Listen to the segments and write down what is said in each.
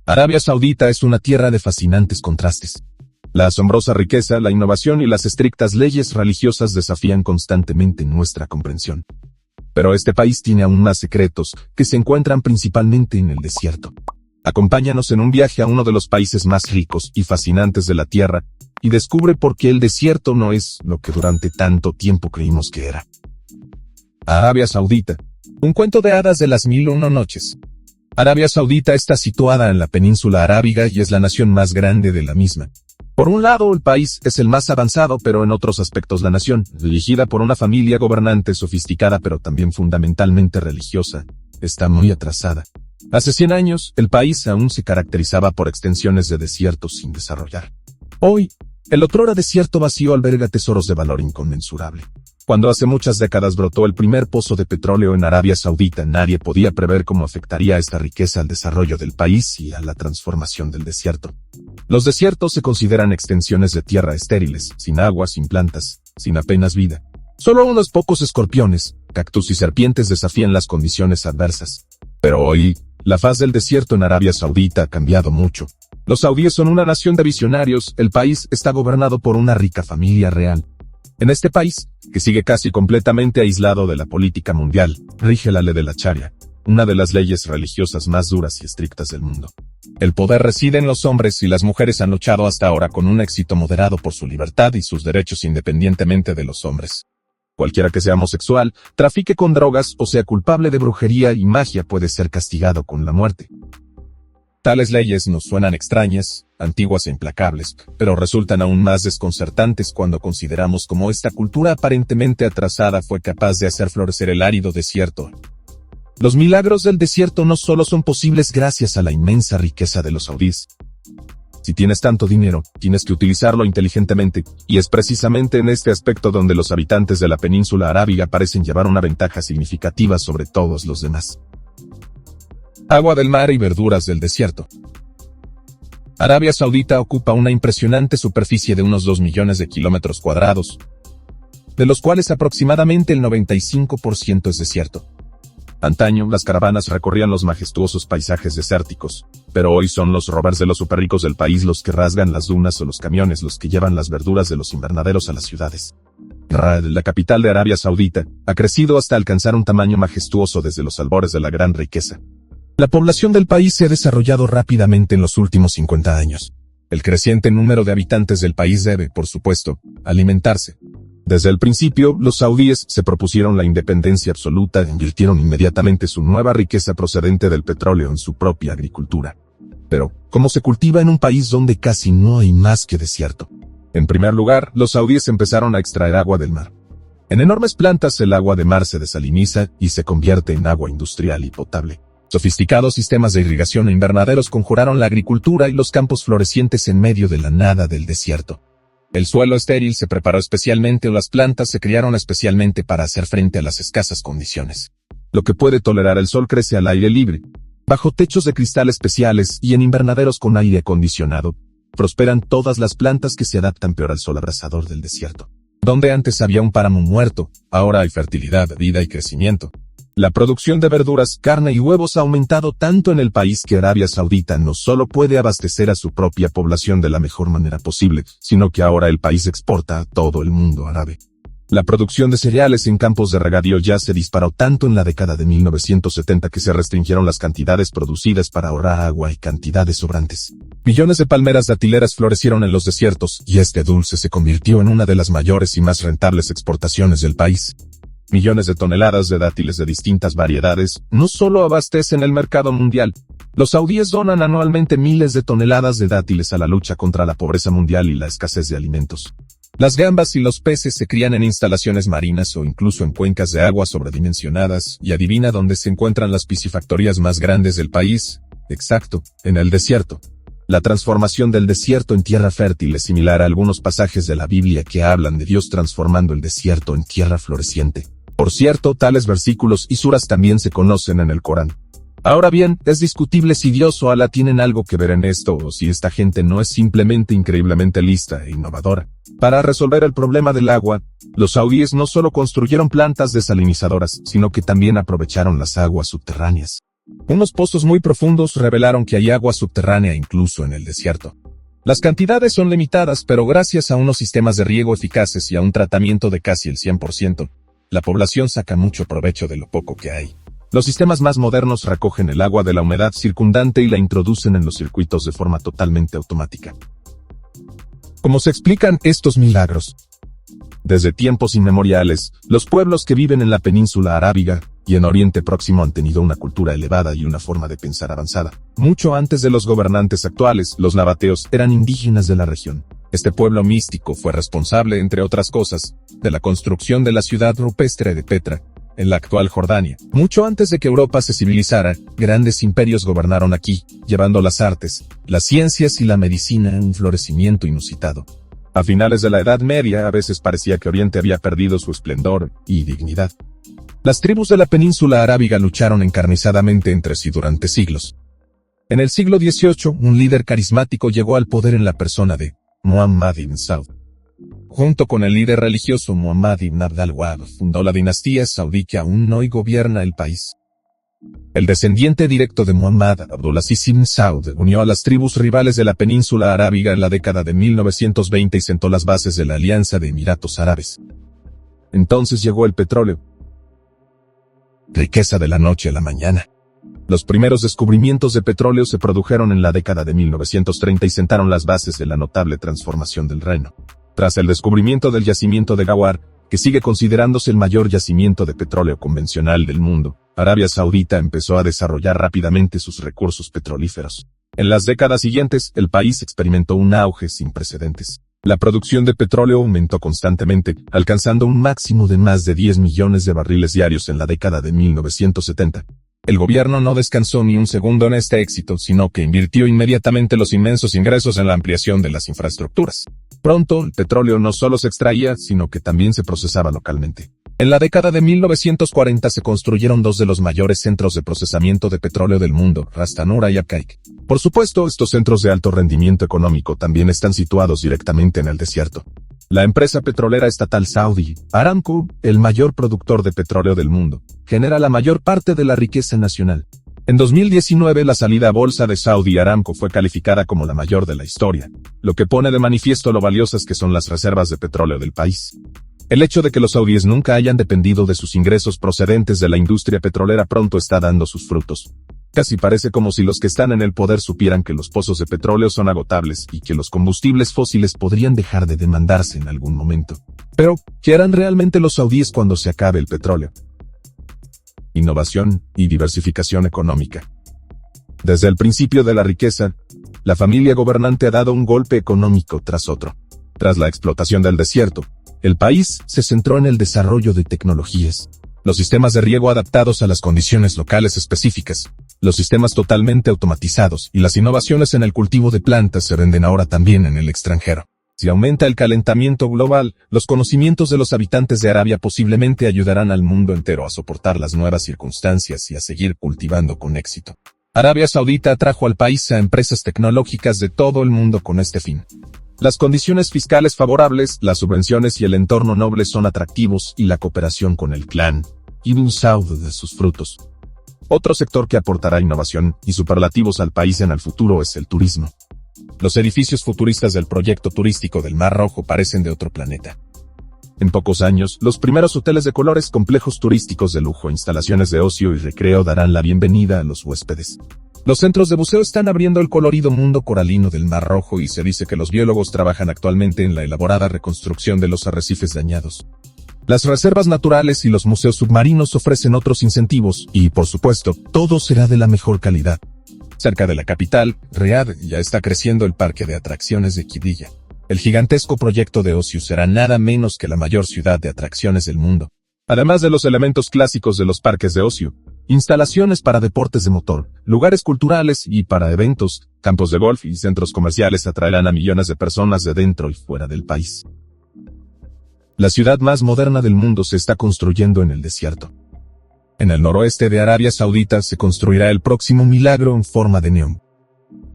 Arabia Saudita es una tierra de fascinantes contrastes. La asombrosa riqueza, la innovación y las estrictas leyes religiosas desafían constantemente nuestra comprensión. Pero este país tiene aún más secretos, que se encuentran principalmente en el desierto. Acompáñanos en un viaje a uno de los países más ricos y fascinantes de la tierra, y descubre por qué el desierto no es lo que durante tanto tiempo creímos que era. Arabia Saudita. Un cuento de hadas de las 1001 noches. Arabia Saudita está situada en la península arábiga y es la nación más grande de la misma. Por un lado, el país es el más avanzado, pero en otros aspectos la nación, dirigida por una familia gobernante sofisticada pero también fundamentalmente religiosa, está muy atrasada. Hace 100 años, el país aún se caracterizaba por extensiones de desiertos sin desarrollar. Hoy, el otrora desierto vacío alberga tesoros de valor inconmensurable. Cuando hace muchas décadas brotó el primer pozo de petróleo en Arabia Saudita, nadie podía prever cómo afectaría esta riqueza al desarrollo del país y a la transformación del desierto. Los desiertos se consideran extensiones de tierra estériles, sin agua, sin plantas, sin apenas vida. Solo unos pocos escorpiones, cactus y serpientes desafían las condiciones adversas. Pero hoy, la faz del desierto en Arabia Saudita ha cambiado mucho. Los saudíes son una nación de visionarios, el país está gobernado por una rica familia real. En este país, que sigue casi completamente aislado de la política mundial, rige la ley de la Sharia, una de las leyes religiosas más duras y estrictas del mundo. El poder reside en los hombres y las mujeres han luchado hasta ahora con un éxito moderado por su libertad y sus derechos independientemente de los hombres. Cualquiera que sea homosexual, trafique con drogas o sea culpable de brujería y magia puede ser castigado con la muerte. Tales leyes nos suenan extrañas, antiguas e implacables, pero resultan aún más desconcertantes cuando consideramos cómo esta cultura aparentemente atrasada fue capaz de hacer florecer el árido desierto. Los milagros del desierto no solo son posibles gracias a la inmensa riqueza de los saudíes. Si tienes tanto dinero, tienes que utilizarlo inteligentemente, y es precisamente en este aspecto donde los habitantes de la península arábiga parecen llevar una ventaja significativa sobre todos los demás. Agua del mar y verduras del desierto. Arabia Saudita ocupa una impresionante superficie de unos 2 millones de kilómetros cuadrados, de los cuales aproximadamente el 95% es desierto. Antaño, las caravanas recorrían los majestuosos paisajes desérticos, pero hoy son los rovers de los superricos del país los que rasgan las dunas o los camiones los que llevan las verduras de los invernaderos a las ciudades. Riyadh, la capital de Arabia Saudita, ha crecido hasta alcanzar un tamaño majestuoso desde los albores de la gran riqueza. La población del país se ha desarrollado rápidamente en los últimos 50 años. El creciente número de habitantes del país debe, por supuesto, alimentarse. Desde el principio, los saudíes se propusieron la independencia absoluta e invirtieron inmediatamente su nueva riqueza procedente del petróleo en su propia agricultura. Pero, ¿cómo se cultiva en un país donde casi no hay más que desierto? En primer lugar, los saudíes empezaron a extraer agua del mar. En enormes plantas el agua de mar se desaliniza y se convierte en agua industrial y potable. Sofisticados sistemas de irrigación e invernaderos conjuraron la agricultura y los campos florecientes en medio de la nada del desierto. El suelo estéril se preparó especialmente o las plantas se criaron especialmente para hacer frente a las escasas condiciones. Lo que puede tolerar el sol crece al aire libre, bajo techos de cristal especiales y en invernaderos con aire acondicionado. Prosperan todas las plantas que se adaptan peor al sol abrasador del desierto. Donde antes había un páramo muerto, ahora hay fertilidad, vida y crecimiento. La producción de verduras, carne y huevos ha aumentado tanto en el país que Arabia Saudita no solo puede abastecer a su propia población de la mejor manera posible, sino que ahora el país exporta a todo el mundo árabe. La producción de cereales en campos de regadío ya se disparó tanto en la década de 1970 que se restringieron las cantidades producidas para ahorrar agua y cantidades sobrantes. Millones de palmeras datileras florecieron en los desiertos, y este dulce se convirtió en una de las mayores y más rentables exportaciones del país. Millones de toneladas de dátiles de distintas variedades no solo abastecen el mercado mundial. Los saudíes donan anualmente miles de toneladas de dátiles a la lucha contra la pobreza mundial y la escasez de alimentos. Las gambas y los peces se crían en instalaciones marinas o incluso en cuencas de agua sobredimensionadas, y adivina dónde se encuentran las piscifactorías más grandes del país. Exacto, en el desierto. La transformación del desierto en tierra fértil es similar a algunos pasajes de la Biblia que hablan de Dios transformando el desierto en tierra floreciente. Por cierto, tales versículos y suras también se conocen en el Corán. Ahora bien, es discutible si Dios o Alá tienen algo que ver en esto o si esta gente no es simplemente increíblemente lista e innovadora. Para resolver el problema del agua, los saudíes no solo construyeron plantas desalinizadoras, sino que también aprovecharon las aguas subterráneas. Unos pozos muy profundos revelaron que hay agua subterránea incluso en el desierto. Las cantidades son limitadas, pero gracias a unos sistemas de riego eficaces y a un tratamiento de casi el 100%, la población saca mucho provecho de lo poco que hay. Los sistemas más modernos recogen el agua de la humedad circundante y la introducen en los circuitos de forma totalmente automática. ¿Cómo se explican estos milagros? Desde tiempos inmemoriales, los pueblos que viven en la península arábiga y en Oriente Próximo han tenido una cultura elevada y una forma de pensar avanzada. Mucho antes de los gobernantes actuales, los nabateos eran indígenas de la región. Este pueblo místico fue responsable, entre otras cosas, de la construcción de la ciudad rupestre de Petra, en la actual Jordania. Mucho antes de que Europa se civilizara, grandes imperios gobernaron aquí, llevando las artes, las ciencias y la medicina a un florecimiento inusitado. A finales de la Edad Media a veces parecía que Oriente había perdido su esplendor y dignidad. Las tribus de la península arábiga lucharon encarnizadamente entre sí durante siglos. En el siglo XVIII, un líder carismático llegó al poder en la persona de Muhammad ibn Saud. Junto con el líder religioso Muhammad ibn Abd al-Wahhab, fundó la dinastía saudí que aún hoy gobierna el país. El descendiente directo de Muhammad, Abdulaziz ibn Saud, unió a las tribus rivales de la península arábiga en la década de 1920 y sentó las bases de la Alianza de Emiratos Árabes. Entonces llegó el petróleo. Riqueza de la noche a la mañana. Los primeros descubrimientos de petróleo se produjeron en la década de 1930 y sentaron las bases de la notable transformación del reino. Tras el descubrimiento del yacimiento de Ghawar, que sigue considerándose el mayor yacimiento de petróleo convencional del mundo, Arabia Saudita empezó a desarrollar rápidamente sus recursos petrolíferos. En las décadas siguientes, el país experimentó un auge sin precedentes. La producción de petróleo aumentó constantemente, alcanzando un máximo de más de 10 millones de barriles diarios en la década de 1970. El gobierno no descansó ni un segundo en este éxito, sino que invirtió inmediatamente los inmensos ingresos en la ampliación de las infraestructuras. Pronto, el petróleo no solo se extraía, sino que también se procesaba localmente. En la década de 1940 se construyeron dos de los mayores centros de procesamiento de petróleo del mundo, Ras Tanura y Abqaiq. Por supuesto, estos centros de alto rendimiento económico también están situados directamente en el desierto. La empresa petrolera estatal Saudi Aramco, el mayor productor de petróleo del mundo, genera la mayor parte de la riqueza nacional. En 2019 la salida a bolsa de Saudi Aramco fue calificada como la mayor de la historia, lo que pone de manifiesto lo valiosas que son las reservas de petróleo del país. El hecho de que los saudíes nunca hayan dependido de sus ingresos procedentes de la industria petrolera pronto está dando sus frutos. Casi parece como si los que están en el poder supieran que los pozos de petróleo son agotables y que los combustibles fósiles podrían dejar de demandarse en algún momento. Pero, ¿qué harán realmente los saudíes cuando se acabe el petróleo? Innovación y diversificación económica. Desde el principio de la riqueza, la familia gobernante ha dado un golpe económico tras otro. Tras la explotación del desierto, el país se centró en el desarrollo de tecnologías, los sistemas de riego adaptados a las condiciones locales específicas, los sistemas totalmente automatizados y las innovaciones en el cultivo de plantas se venden ahora también en el extranjero. Si aumenta el calentamiento global, los conocimientos de los habitantes de Arabia posiblemente ayudarán al mundo entero a soportar las nuevas circunstancias y a seguir cultivando con éxito. Arabia Saudita atrajo al país a empresas tecnológicas de todo el mundo con este fin. Las condiciones fiscales favorables, las subvenciones y el entorno noble son atractivos y la cooperación con el clan Ibn Saud de sus frutos. Otro sector que aportará innovación y superlativos al país en el futuro es el turismo. Los edificios futuristas del proyecto turístico del Mar Rojo parecen de otro planeta. En pocos años, los primeros hoteles de colores, complejos turísticos de lujo, instalaciones de ocio y recreo darán la bienvenida a los huéspedes. Los centros de buceo están abriendo el colorido mundo coralino del Mar Rojo y se dice que los biólogos trabajan actualmente en la elaborada reconstrucción de los arrecifes dañados. Las reservas naturales y los museos submarinos ofrecen otros incentivos y, por supuesto, todo será de la mejor calidad. Cerca de la capital, Riad, ya está creciendo el parque de atracciones de Qiddiya. El gigantesco proyecto de ocio será nada menos que la mayor ciudad de atracciones del mundo. Además de los elementos clásicos de los parques de ocio, instalaciones para deportes de motor, lugares culturales y para eventos, campos de golf y centros comerciales atraerán a millones de personas de dentro y fuera del país. La ciudad más moderna del mundo se está construyendo en el desierto. En el noroeste de Arabia Saudita se construirá el próximo milagro en forma de neón.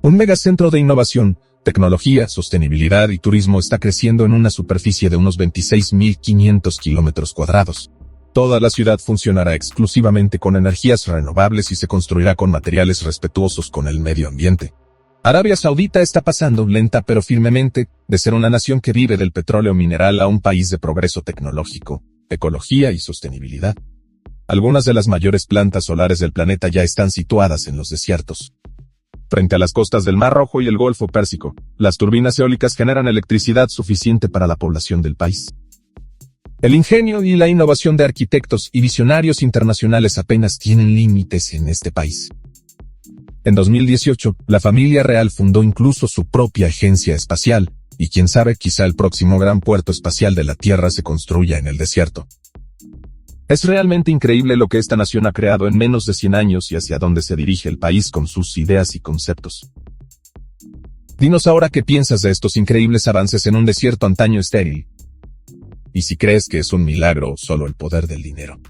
Un megacentro de innovación, tecnología, sostenibilidad y turismo está creciendo en una superficie de unos 26.500 kilómetros cuadrados. Toda la ciudad funcionará exclusivamente con energías renovables y se construirá con materiales respetuosos con el medio ambiente. Arabia Saudita está pasando lenta pero firmemente de ser una nación que vive del petróleo mineral a un país de progreso tecnológico, ecología y sostenibilidad. Algunas de las mayores plantas solares del planeta ya están situadas en los desiertos. Frente a las costas del Mar Rojo y el Golfo Pérsico, las turbinas eólicas generan electricidad suficiente para la población del país. El ingenio y la innovación de arquitectos y visionarios internacionales apenas tienen límites en este país. En 2018, la familia real fundó incluso su propia agencia espacial, y quién sabe, quizá el próximo gran puerto espacial de la Tierra se construya en el desierto. Es realmente increíble lo que esta nación ha creado en menos de 100 años y hacia dónde se dirige el país con sus ideas y conceptos. Dinos ahora qué piensas de estos increíbles avances en un desierto antaño estéril. Y si crees que es un milagro o solo el poder del dinero.